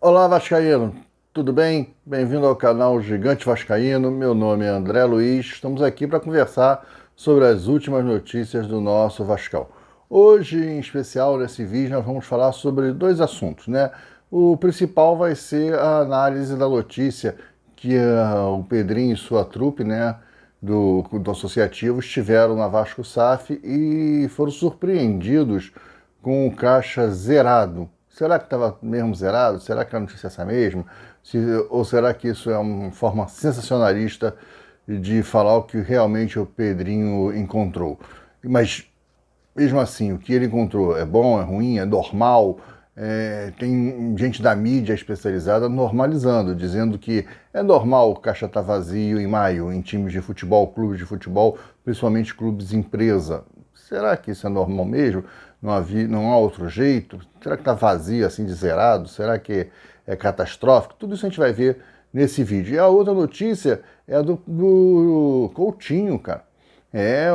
Olá, Vascaíno, tudo bem? Bem-vindo ao canal Gigante Vascaíno. Meu nome é André Luiz. Estamos aqui para conversar sobre as últimas notícias do nosso Vascão. Hoje, em especial, nesse vídeo, nós vamos falar sobre dois assuntos, né? O principal vai ser a análise da notícia que o Pedrinho e sua trupe, né, do associativo, estiveram na Vasco SAF e foram surpreendidos com o caixa zerado. Será que estava mesmo zerado? Será que a notícia é essa mesmo? Ou será que isso é uma forma sensacionalista de falar o que realmente o Pedrinho encontrou? Mas, mesmo assim, o que ele encontrou é bom, é ruim, é normal? Tem gente da mídia especializada normalizando, dizendo que é normal o caixa estar vazio em maio em times de futebol, clubes de futebol, principalmente clubes empresa. Será que isso é normal mesmo? Não há outro jeito? Será que está vazio, assim, de zerado? Será que é catastrófico? Tudo isso a gente vai ver nesse vídeo. E a outra notícia é a do Coutinho, cara.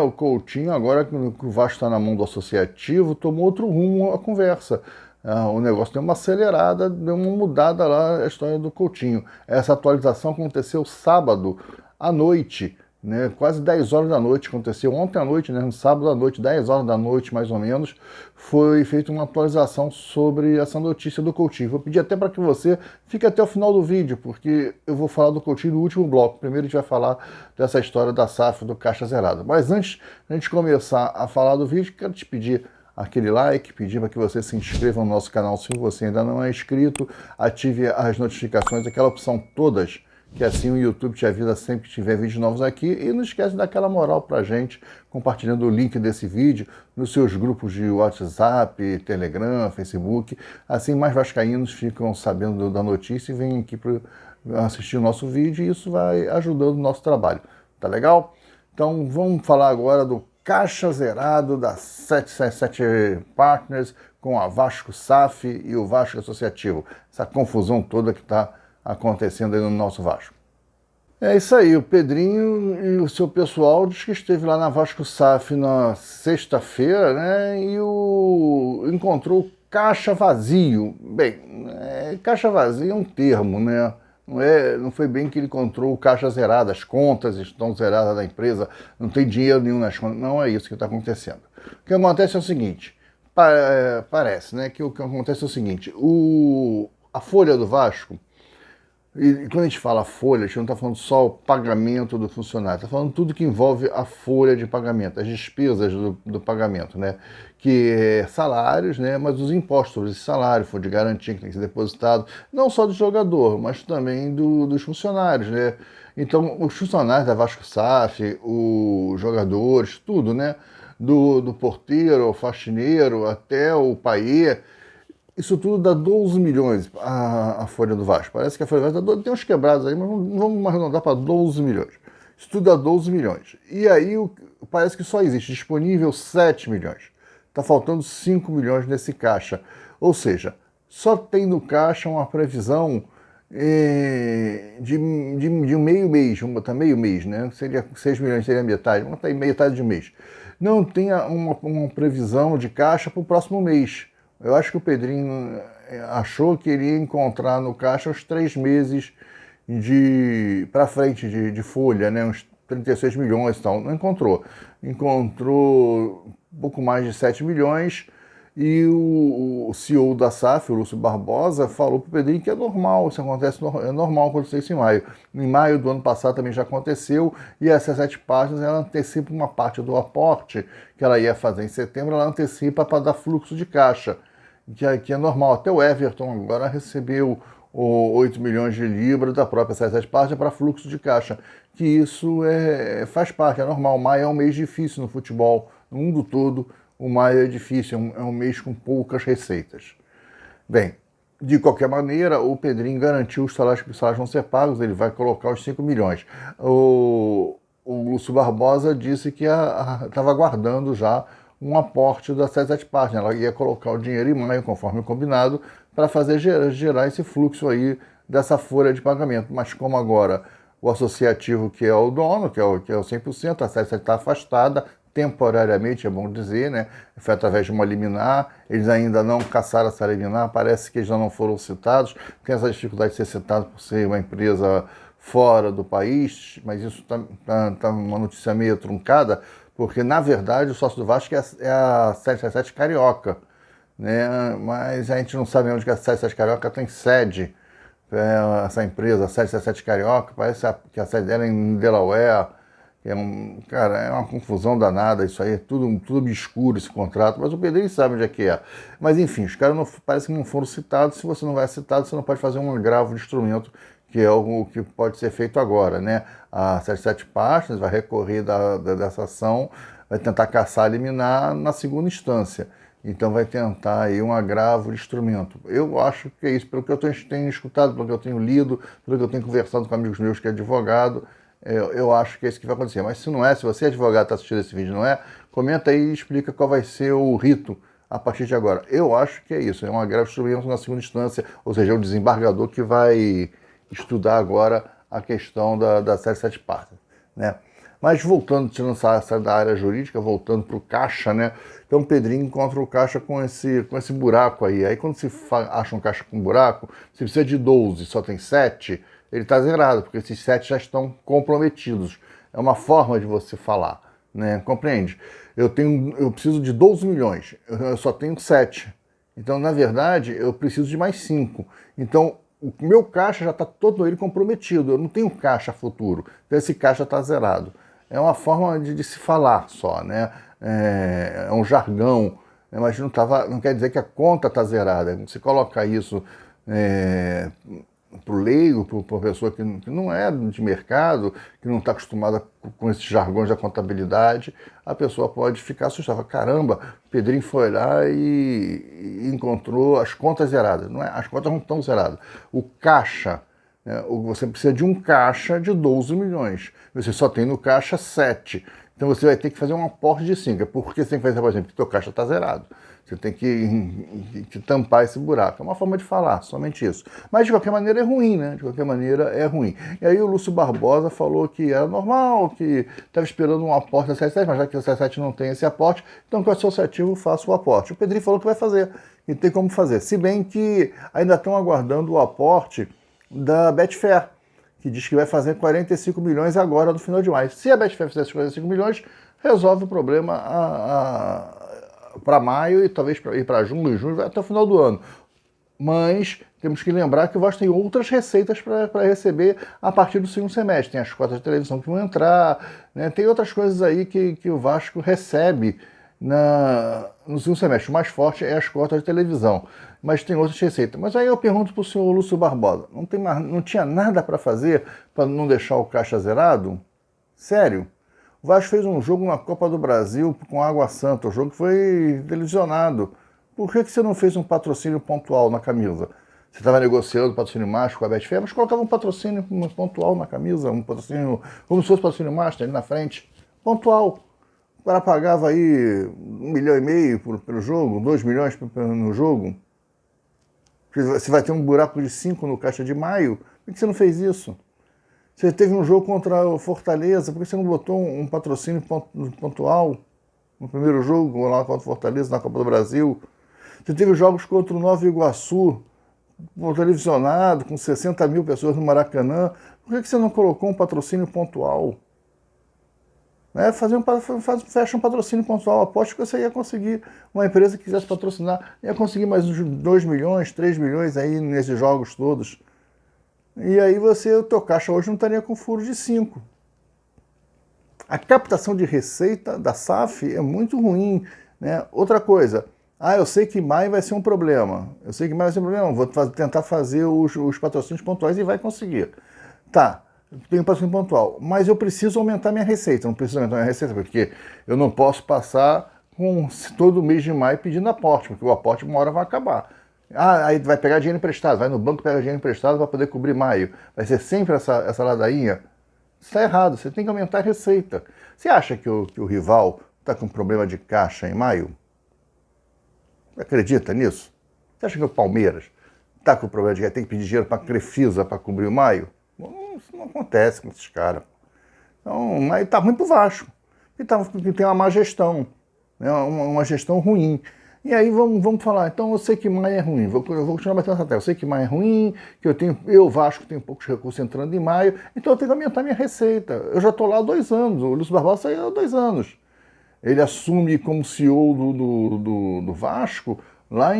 O Coutinho, agora que o Vasco está na mão do associativo, tomou outro rumo a conversa. O negócio deu uma acelerada, deu uma mudada lá a história do Coutinho. Essa atualização aconteceu sábado à noite, né, quase 10 horas da noite, aconteceu ontem à noite, né, no sábado à noite, 10 horas da noite mais ou menos, foi feita uma atualização sobre essa notícia do Coutinho. Vou pedir até para que você fique até o final do vídeo, porque eu vou falar do Coutinho no último bloco. Primeiro a gente vai falar dessa história da SAF do Caixa Zerado. Mas antes de a gente começar a falar do vídeo, quero te pedir aquele like, pedir para que você se inscreva no nosso canal se você ainda não é inscrito, ative as notificações, aquela opção todas, que assim o YouTube te avisa sempre que tiver vídeos novos aqui, e não esquece de dar aquela moral pra gente, compartilhando o link desse vídeo nos seus grupos de WhatsApp, Telegram, Facebook, assim mais vascaínos ficam sabendo da notícia e vêm aqui para assistir o nosso vídeo, e isso vai ajudando o nosso trabalho, tá legal? Então vamos falar agora do caixa zerado da 777 Partners com a Vasco SAF e o Vasco Associativo, essa confusão toda que está acontecendo aí no nosso Vasco. É isso aí, o Pedrinho e o seu pessoal diz que esteve lá na Vasco SAF na sexta-feira, né, e encontrou caixa vazio. Bem, caixa vazio é um termo, né? Não foi bem que ele encontrou o caixa zerado, as contas estão zeradas da empresa, não tem dinheiro nenhum nas contas. Não é isso que está acontecendo. O que acontece é o seguinte, parece, né, que o que acontece é o seguinte, a folha do Vasco. E quando a gente fala folha, a gente não está falando só o pagamento do funcionário, está falando tudo que envolve a folha de pagamento, as despesas do pagamento, né? Que é salários, né? Mas os impostos de salário, fundo de garantia que tem que ser depositado, não só do jogador, mas também dos funcionários, né? Então, os funcionários da Vasco SAF, os jogadores, tudo, né? Do porteiro, ao faxineiro, até o paiê. Isso tudo dá 12 milhões a folha do Vasco. Parece que a folha do Vasco tem uns quebrados aí, mas vamos arredondar para 12 milhões. Isso tudo dá 12 milhões. E aí parece que só existe disponível 7 milhões. Está faltando 5 milhões nesse caixa. Ou seja, só tem no caixa uma previsão de um meio mês, vamos botar meio mês, né? Seria 6 milhões, seria metade, vamos botar metade de mês. Não tem uma previsão de caixa para o próximo mês. Eu acho que o Pedrinho achou que iria encontrar no caixa uns 3 meses para frente de folha, né? Uns 36 milhões e tal. Não encontrou. Encontrou um pouco mais de 7 milhões e o CEO da SAF, o Lúcio Barbosa, falou para o Pedrinho que é normal, isso acontece, é normal acontecer isso em maio. Em maio do ano passado também já aconteceu e essas 7 partes ela antecipa uma parte do aporte que ela ia fazer em setembro, ela antecipa para dar fluxo de caixa, que é normal. Até o Everton agora recebeu 8 milhões de libras da própria 7 partes para fluxo de caixa, que isso faz parte, é normal. Maio é um mês difícil no futebol, no mundo todo. O maio é difícil, é um mês com poucas receitas. Bem, de qualquer maneira, o Pedrinho garantiu que os salários vão ser pagos, ele vai colocar os 5 milhões. O Lúcio Barbosa disse que estava aguardando já um aporte da 77 Partners. Ela ia colocar o dinheiro em maio, conforme combinado, para fazer gerar esse fluxo aí dessa folha de pagamento. Mas como agora o associativo, que é o dono, que é o 100%, a 77 está afastada, temporariamente, é bom dizer, né? Foi através de uma liminar, eles ainda não cassaram essa liminar, parece que eles já não foram citados, tem essa dificuldade de ser citado por ser uma empresa fora do país, mas isso tá uma notícia meio truncada, porque na verdade o sócio do Vasco é a 777 Carioca, né? Mas a gente não sabe onde que a 777 Carioca tem sede. Essa empresa, a 777 Carioca, parece que a sede dela é em Delaware. Cara, é uma confusão danada isso aí, é tudo obscuro esse contrato, mas o Pedrinho sabe onde é que é. Mas enfim, os caras parece que não foram citados. Se você não vai citado, você não pode fazer um agravo de instrumento, que é o que pode ser feito agora, né? A 77 Partners vai recorrer dessa ação, vai tentar caçar, eliminar na segunda instância. Então vai tentar aí um agravo de instrumento. Eu acho que é isso, pelo que eu tenho escutado, pelo que eu tenho lido, pelo que eu tenho conversado com amigos meus que é advogado, eu acho que é isso que vai acontecer. Mas se não é, se você é advogado e está assistindo esse vídeo, não é, comenta aí e explica qual vai ser o rito a partir de agora. Eu acho que é isso, é um agravo de instrumento na segunda instância, ou seja, é o desembargador que vai estudar agora a questão da 77 Partners, né? Mas voltando, tirando essa da área jurídica, voltando para o caixa, né? Então o Pedrinho encontra o caixa com esse buraco aí. Aí quando se acha um caixa com buraco, se precisa de 12, só tem 7, ele está zerado, porque esses 7 já estão comprometidos. É uma forma de você falar, né? Compreende? Eu preciso de 12 milhões, eu só tenho 7. Então, na verdade, eu preciso de mais 5. Então, o meu caixa já está todo ele comprometido, eu não tenho caixa futuro, então esse caixa está zerado. É uma forma de se falar só, né? É um jargão, né? Mas não quer dizer que a conta está zerada. Você coloca isso para o leigo, para a pessoa que não é de mercado, que não está acostumada com esses jargões da contabilidade, a pessoa pode ficar assustada. Caramba, o Pedrinho foi lá e encontrou as contas zeradas. Não é? As contas não estão zeradas. O caixa, você precisa de um caixa de 12 milhões. Você só tem no caixa 7. Então você vai ter que fazer um aporte de 5. É porque você tem que fazer, por exemplo, que o teu caixa está zerado. Você tem que tampar esse buraco. É uma forma de falar, somente isso. Mas de qualquer maneira é ruim, né? De qualquer maneira é ruim. E aí o Lúcio Barbosa falou que era normal, que estava esperando um aporte da 77, mas já que a 77 não tem esse aporte, então com o associativo faça o aporte. O Pedrinho falou que vai fazer, e tem como fazer. Se bem que ainda estão aguardando o aporte da Betfair, que diz que vai fazer 45 milhões agora no final de maio. Se a Betfair fizer esses 45 milhões, resolve o problema para maio e talvez para junho, até o final do ano. Mas temos que lembrar que o Vasco tem outras receitas para receber a partir do segundo semestre. Tem as cotas de televisão que vão entrar, né? Tem outras coisas aí que o Vasco recebe no segundo semestre. O mais forte é as cotas de televisão, mas tem outras receitas. Mas aí eu pergunto para o senhor Lúcio Barbosa, não tinha nada para fazer para não deixar o caixa zerado? Sério? O Vasco fez um jogo na Copa do Brasil com Água Santa, o jogo foi televisionado. Por que você não fez um patrocínio pontual na camisa? Você estava negociando patrocínio master com a Betfair, mas colocava um patrocínio pontual na camisa, um patrocínio, como se fosse patrocínio master ali na frente, pontual. O cara pagava aí 1,5 milhão pelo jogo, 2 milhões no jogo. Você vai ter um buraco de 5 no caixa de maio. Por que você não fez isso? Você teve um jogo contra o Fortaleza, por que você não botou um patrocínio pontual no primeiro jogo lá contra o Fortaleza na Copa do Brasil? Você teve jogos contra o Nova Iguaçu, televisionado, com 60 mil pessoas no Maracanã. Por que você não colocou um patrocínio pontual? Fecha um patrocínio pontual. Aposto que você ia conseguir, uma empresa que quisesse patrocinar, ia conseguir mais uns 2 milhões, 3 milhões aí nesses jogos todos. E aí o teu caixa hoje não estaria com furo de 5. A captação de receita da SAF é muito ruim, né? Outra coisa, eu sei que maio vai ser um problema. Vou tentar fazer os patrocínios pontuais e vai conseguir. Tá, tenho patrocínio pontual, mas eu preciso aumentar minha receita. Não preciso aumentar minha receita porque eu não posso passar todo mês de maio pedindo aporte, porque o aporte uma hora vai acabar. Aí vai pegar dinheiro emprestado, vai no banco pegar dinheiro emprestado para poder cobrir maio. Vai ser sempre essa ladainha? Isso está errado, você tem que aumentar a receita. Você acha que o rival está com problema de caixa em maio? Você acredita nisso? Você acha que o Palmeiras está com problema de que tem que pedir dinheiro para a Crefisa para cobrir o maio? Isso não acontece com esses caras. Então, maio está ruim para o Vasco. que tem uma má gestão, né? Uma gestão ruim. E aí vamos falar, então eu sei que maio é ruim, eu vou continuar batendo essa tecla, eu sei que maio é ruim, que Vasco, tenho poucos recursos entrando em maio, então eu tenho que aumentar minha receita. Eu já estou lá há 2 anos, o Lúcio Barbosa saiu há 2 anos. Ele assume como CEO do Vasco lá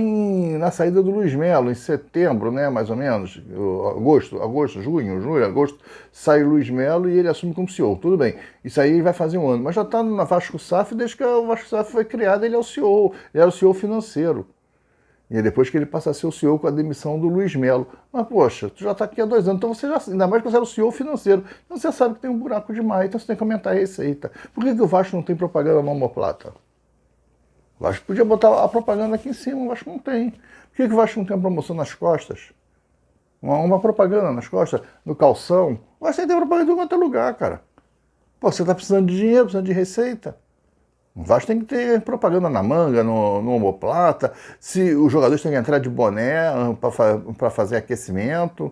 na saída do Luiz Melo, em setembro, né, mais ou menos, junho, agosto, sai o Luiz Melo e ele assume como CEO. Tudo bem, isso aí vai fazer um ano, mas já está na Vasco SAF desde que o Vasco SAF foi criado, ele é o CEO, ele era o CEO financeiro. E aí depois que ele passa a ser o CEO com a demissão do Luiz Melo. Mas, poxa, tu já está aqui há 2 anos, então você já, ainda mais que você era o CEO financeiro, então você sabe que tem um buraco demais, então você tem que aumentar a receita. Por que o Vasco não tem propaganda na omoplata? O Vasco podia botar a propaganda aqui em cima, o Vasco não tem. Por que o Vasco não tem uma promoção nas costas? Uma propaganda nas costas, no calção? O Vasco tem que ter propaganda em qualquer lugar, cara. Pô, você está precisando de dinheiro, precisando de receita. O Vasco tem que ter propaganda na manga, no omoplata, se os jogadores têm que entrar de boné para fazer aquecimento.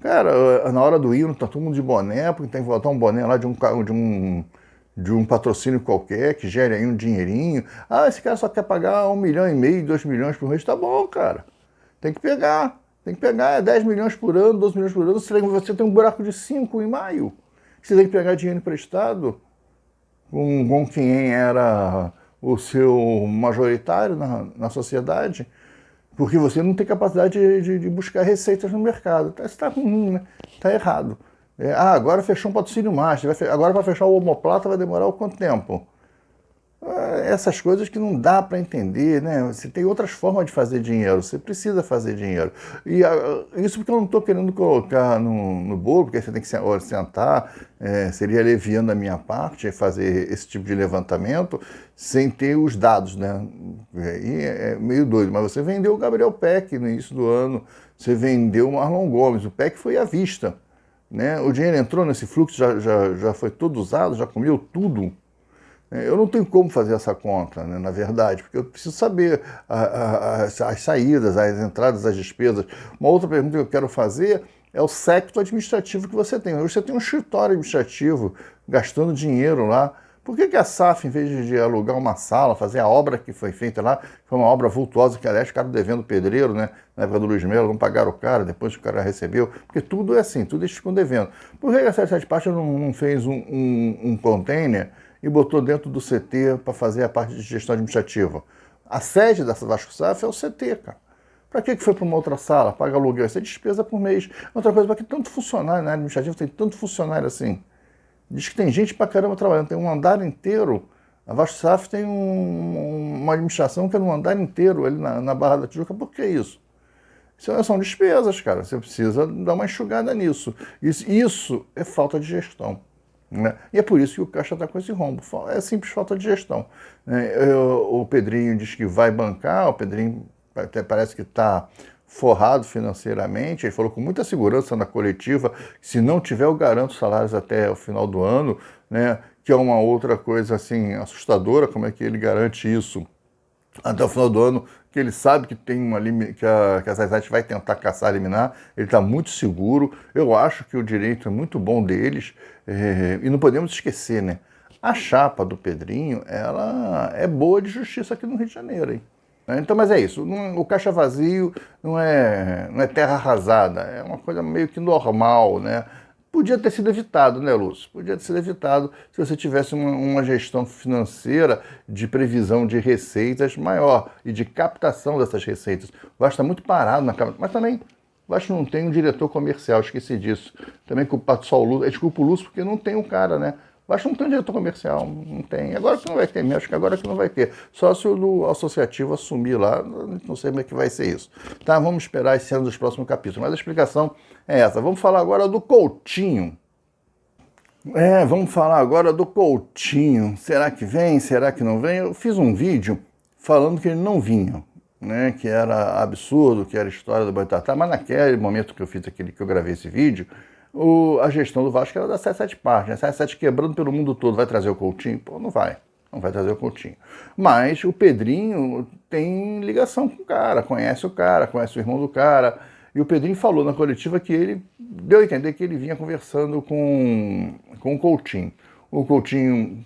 Cara, na hora do hino tá todo mundo de boné, porque tem que botar um boné lá de um patrocínio qualquer, que gere aí um dinheirinho. Ah, esse cara só quer pagar 1,5 milhão, 2 milhões por mês. Tá bom, cara. Tem que pegar, é 10 milhões por ano, 12 milhões por ano. Você tem um buraco de 5 em maio. Você tem que pegar dinheiro emprestado com quem era o seu majoritário na sociedade, porque você não tem capacidade de buscar receitas no mercado. Isso está ruim, né? Está errado. Agora fechou um patrocínio master, agora para fechar o omoplata vai demorar quanto tempo? Essas coisas que não dá para entender, né? Você tem outras formas de fazer dinheiro, você precisa fazer dinheiro. E isso porque eu não estou querendo colocar no bolo, porque você tem que sentar, seria leviando a minha parte fazer esse tipo de levantamento sem ter os dados, né? E é meio doido, mas você vendeu o Gabriel Peck no início do ano, você vendeu o Marlon Gomes, o Peck foi à vista, né? O dinheiro entrou nesse fluxo, já foi todo usado, já comeu tudo. Eu não tenho como fazer essa conta, né, na verdade, porque eu preciso saber as saídas, as entradas, as despesas. Uma outra pergunta que eu quero fazer é o séquito administrativo que você tem. Hoje você tem um escritório administrativo gastando dinheiro lá. Por que a SAF, em vez de alugar uma sala, fazer a obra que foi feita lá, foi uma obra vultuosa, que aliás ficaram devendo pedreiro, né? Na época do Luiz Melo, não pagaram o cara, depois que o cara recebeu, porque tudo é assim, tudo eles ficam devendo. Por que a Sete Partes não fez um container e botou dentro do CT para fazer a parte de gestão administrativa? A sede dessa Vasco SAF é o CT, cara. Para que foi para uma outra sala? Paga aluguel, isso é despesa por mês. Outra coisa, para que tanto funcionário na área administrativa, tem tanto funcionário assim? Diz que tem gente pra caramba trabalhando, tem um andar inteiro. A Vasco SAF tem uma administração que é num andar inteiro ali na Barra da Tijuca. Por que isso? Isso são despesas, cara. Você precisa dar uma enxugada nisso. Isso é falta de gestão, né? E é por isso que o Caixa está com esse rombo. É simples falta de gestão. O Pedrinho diz que vai bancar, o Pedrinho até parece que está forrado financeiramente. Ele falou com muita segurança na coletiva que se não tiver, eu garanto salários até o final do ano, né? Que é uma outra coisa assim assustadora, como é que ele garante isso até o final do ano, que ele sabe que tem que a Zazete vai tentar caçar, eliminar. Ele está muito seguro. Eu acho que o direito é muito bom deles, e não podemos esquecer, né? A chapa do Pedrinho, ela é boa de justiça aqui no Rio de Janeiro, hein? Então, mas é isso, o caixa vazio não é terra arrasada, é uma coisa meio que normal, né? Podia ter sido evitado, né, Lúcio? Podia ter sido evitado se você tivesse uma gestão financeira de previsão de receitas maior e de captação dessas receitas. O Vasco está muito parado na Câmara, mas também o Vasco não tem um diretor comercial, esqueci disso. Também culpado só o Lúcio, desculpa o Lúcio porque não tem um cara, né? Eu acho que não tem diretor comercial, não tem. Agora que não vai ter mesmo, acho que agora que não vai ter. Só se o do associativo assumir lá, não sei como é que vai ser isso. Tá, vamos esperar esse ano dos próximos capítulos. Mas a explicação é essa. Vamos falar agora do Coutinho. Vamos falar agora do Coutinho. Será que vem? Será que não vem? Eu fiz um vídeo falando que ele não vinha, né? Que era absurdo, que era história do Boitatá, mas naquele momento que eu fiz que eu gravei esse vídeo, a gestão do Vasco era da Sete Partes, né? Sete quebrando pelo mundo todo, vai trazer o Coutinho? Pô, não vai trazer o Coutinho. Mas o Pedrinho tem ligação com o cara, conhece o irmão do cara, e o Pedrinho falou na coletiva que ele deu a entender que ele vinha conversando com o Coutinho. o Coutinho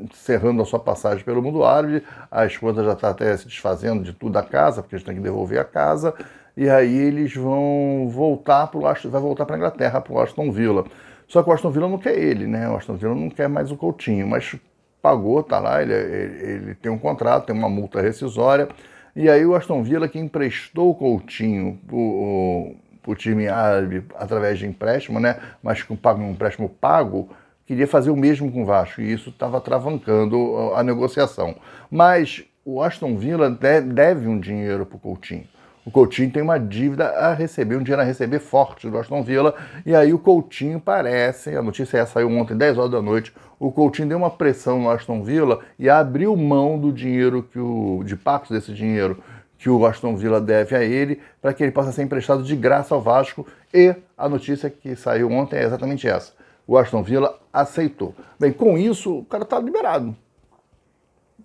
encerrando a sua passagem pelo mundo árabe, a esposa já está até se desfazendo de tudo da casa, porque eles têm que devolver a casa, e aí eles vão voltar vai voltar para a Inglaterra, para o Aston Villa. Só que o Aston Villa não quer ele, né? O Aston Villa não quer mais o Coutinho, mas pagou, tá lá, ele tem um contrato, tem uma multa rescisória, e aí o Aston Villa, que emprestou o Coutinho para o time árabe através de empréstimo, né? Mas com um empréstimo pago, queria fazer o mesmo com o Vasco, e isso estava travancando a negociação. Mas o Aston Villa deve um dinheiro para o Coutinho. O Coutinho tem uma dívida a receber, um dinheiro a receber forte do Aston Villa, e aí o Coutinho parece, a notícia saiu ontem, 10 horas da noite, o Coutinho deu uma pressão no Aston Villa e abriu mão do dinheiro, de partes desse dinheiro que o Aston Villa deve a ele, para que ele possa ser emprestado de graça ao Vasco, e a notícia que saiu ontem é exatamente essa. O Aston Villa aceitou. Bem, com isso, o cara está liberado.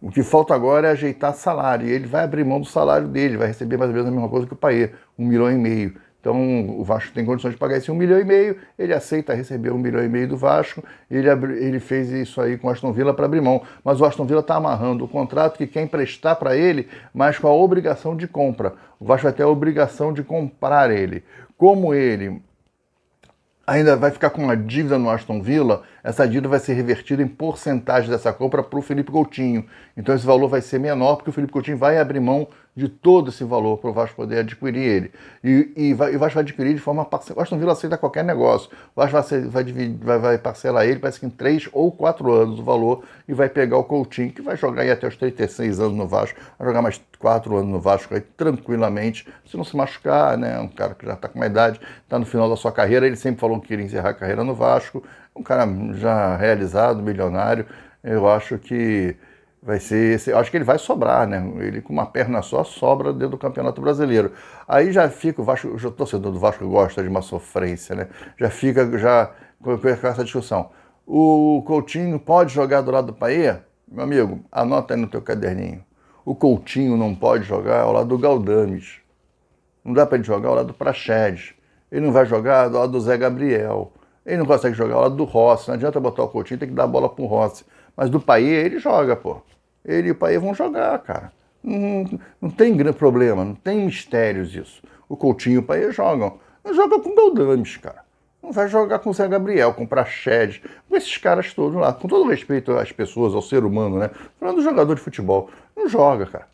O que falta agora é ajeitar salário, e ele vai abrir mão do salário dele, vai receber mais ou menos a mesma coisa que o Payet, 1,5 milhão. Então o Vasco tem condições de pagar esse 1,5 milhão, ele aceita receber 1,5 milhão do Vasco, ele fez isso aí com o Aston Villa para abrir mão. Mas o Aston Villa está amarrando o contrato que quer emprestar para ele, mas com a obrigação de compra. O Vasco vai ter a obrigação de comprar ele. Como ele ainda vai ficar com uma dívida no Aston Villa, essa dívida vai ser revertida em porcentagem dessa compra para o Felipe Coutinho. Então esse valor vai ser menor, porque o Felipe Coutinho vai abrir mão de todo esse valor para o Vasco poder adquirir ele. E o Vasco vai adquirir de forma parcelada. O Aston Villa aceita qualquer negócio. O Vasco vai parcelar ele, parece que em 3 ou 4 anos o valor, e vai pegar o Coutinho, que vai jogar aí até os 36 anos no Vasco, vai jogar mais 4 anos no Vasco aí tranquilamente, se não se machucar, né? Um cara que já está com uma idade, está no final da sua carreira, ele sempre falou que queria encerrar a carreira no Vasco, um cara já realizado, milionário. Eu acho que vai ser, eu acho que ele vai sobrar, né? Ele com uma perna só sobra dentro do Campeonato Brasileiro. Aí já fica o Vasco, o torcedor do Vasco gosta de uma sofrência, né? Já fica com essa discussão. O Coutinho pode jogar do lado do Payet? Meu amigo, anota aí no teu caderninho. O Coutinho não pode jogar ao lado do Galdames. Não dá para ele jogar ao lado do Praxedes. Ele não vai jogar ao lado do Zé Gabriel. Ele não consegue jogar ao lado do Rossi. Não adianta botar o Coutinho, tem que dar a bola pro Rossi. Mas do Payet, ele joga, pô. Ele e o Payet vão jogar, cara. Não tem grande problema, não tem mistérios isso. O Coutinho e o Payet jogam. Não joga com o Galdames, cara. Não vai jogar com o Zé Gabriel, com o Praxedes, com esses caras todos lá. Com todo respeito às pessoas, ao ser humano, né? Falando do jogador de futebol. Não joga, cara.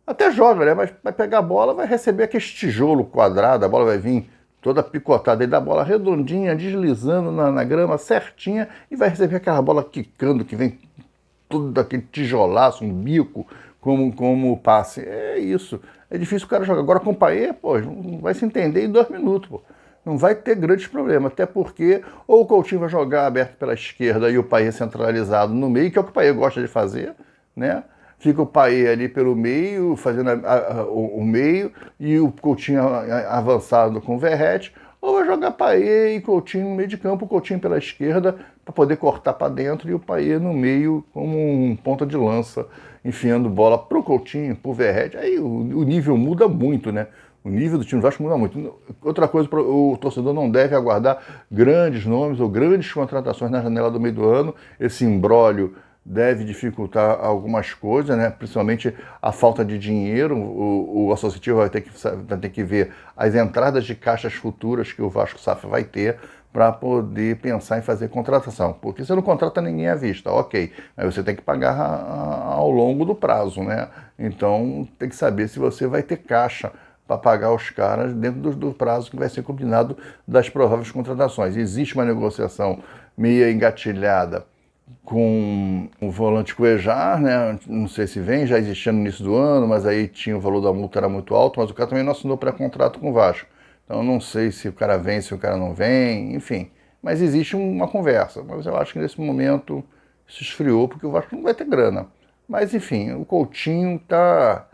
Até joga, né? Mas vai pegar a bola, vai receber aquele tijolo quadrado, a bola vai vir toda picotada, ele dá a bola redondinha, deslizando na grama certinha, e vai receber aquela bola quicando, que vem tudo daquele tijolaço, um bico, como passe. É isso. É difícil o cara jogar. Agora com o Payet, pô, não vai se entender em 2 minutos, pô. Não vai ter grandes problemas, até porque ou o Coutinho vai jogar aberto pela esquerda e o Payet centralizado no meio, que é o que o Payet gosta de fazer, né? Fica o Payet ali pelo meio, fazendo o meio, e o Coutinho avançado com o Verratti, ou vai jogar Payet e Coutinho no meio de campo, o Coutinho pela esquerda, para poder cortar para dentro, e o Payet no meio como um ponta de lança, enfiando bola pro Coutinho, pro Verratti. Aí o nível muda muito, né? O nível do time do Vasco muda muito. Outra coisa, o torcedor não deve aguardar grandes nomes ou grandes contratações na janela do meio do ano. Esse imbróglio deve dificultar algumas coisas, né? Principalmente a falta de dinheiro. O associativo vai ter que ver as entradas de caixas futuras que o Vasco SAF vai ter para poder pensar em fazer contratação. Porque você não contrata ninguém à vista, ok, mas você tem que pagar ao longo do prazo, né? Então tem que saber se você vai ter caixa para pagar os caras dentro do prazo que vai ser combinado das prováveis contratações. Existe uma negociação meio engatilhada com o volante Cuejar, né? Não sei se vem, já existia no início do ano, mas aí tinha o valor da multa, era muito alto, mas o cara também não assinou pré-contrato com o Vasco. Então não sei se o cara vem, se o cara não vem, enfim. Mas existe uma conversa. Mas eu acho que nesse momento se esfriou, porque o Vasco não vai ter grana. Mas enfim, o Coutinho está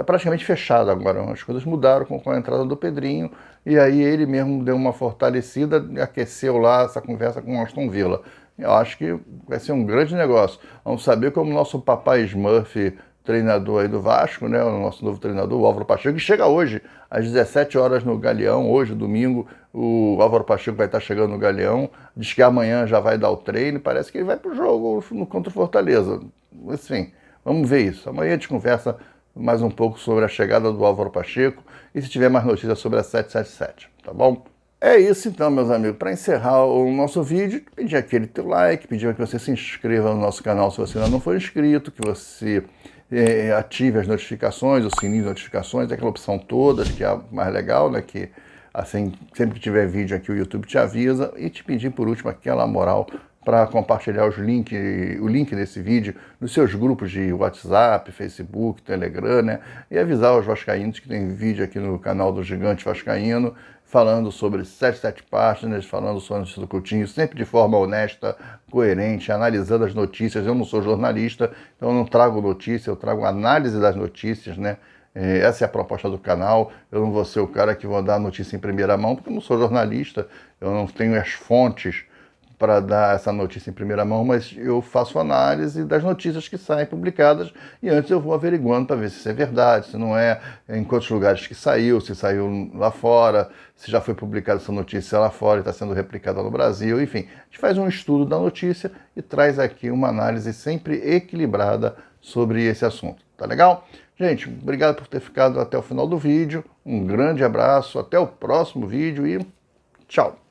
praticamente fechado agora. As coisas mudaram com a entrada do Pedrinho, e aí ele mesmo deu uma fortalecida, aqueceu lá essa conversa com o Aston Villa. Eu acho que vai ser um grande negócio. Vamos saber como o nosso papai Smurf treinador aí do Vasco, né, o nosso novo treinador, o Álvaro Pacheco, que chega hoje, às 17 horas no Galeão. Hoje, domingo, o Álvaro Pacheco vai estar chegando no Galeão, diz que amanhã já vai dar o treino, parece que ele vai para o jogo contra o Fortaleza. Enfim, vamos ver isso. Amanhã a gente conversa mais um pouco sobre a chegada do Álvaro Pacheco e se tiver mais notícias sobre a 777, tá bom? É isso então, meus amigos. Para encerrar o nosso vídeo, pedir aquele teu like, pedir que você se inscreva no nosso canal se você ainda não for inscrito, que você ative as notificações, o sininho de notificações, aquela opção toda, que é a mais legal, né? Que assim, sempre que tiver vídeo aqui o YouTube te avisa, e te pedir por último aquela moral para compartilhar o link desse vídeo nos seus grupos de WhatsApp, Facebook, Telegram, né? E avisar os vascaínos que tem vídeo aqui no canal do Gigante Vascaíno, falando sobre 77 Partners, falando sobre a notícia do Coutinho, sempre de forma honesta, coerente, analisando as notícias. Eu não sou jornalista, então eu não trago notícia, eu trago análise das notícias, né? Essa é a proposta do canal. Eu não vou ser o cara que vou dar a notícia em primeira mão, porque eu não sou jornalista, eu não tenho as fontes para dar essa notícia em primeira mão, mas eu faço análise das notícias que saem publicadas e antes eu vou averiguando para ver se isso é verdade, se não é, em quantos lugares que saiu, se saiu lá fora, se já foi publicada essa notícia lá fora e está sendo replicada no Brasil, enfim. A gente faz um estudo da notícia e traz aqui uma análise sempre equilibrada sobre esse assunto. Tá legal? Gente, obrigado por ter ficado até o final do vídeo, um grande abraço, até o próximo vídeo e tchau!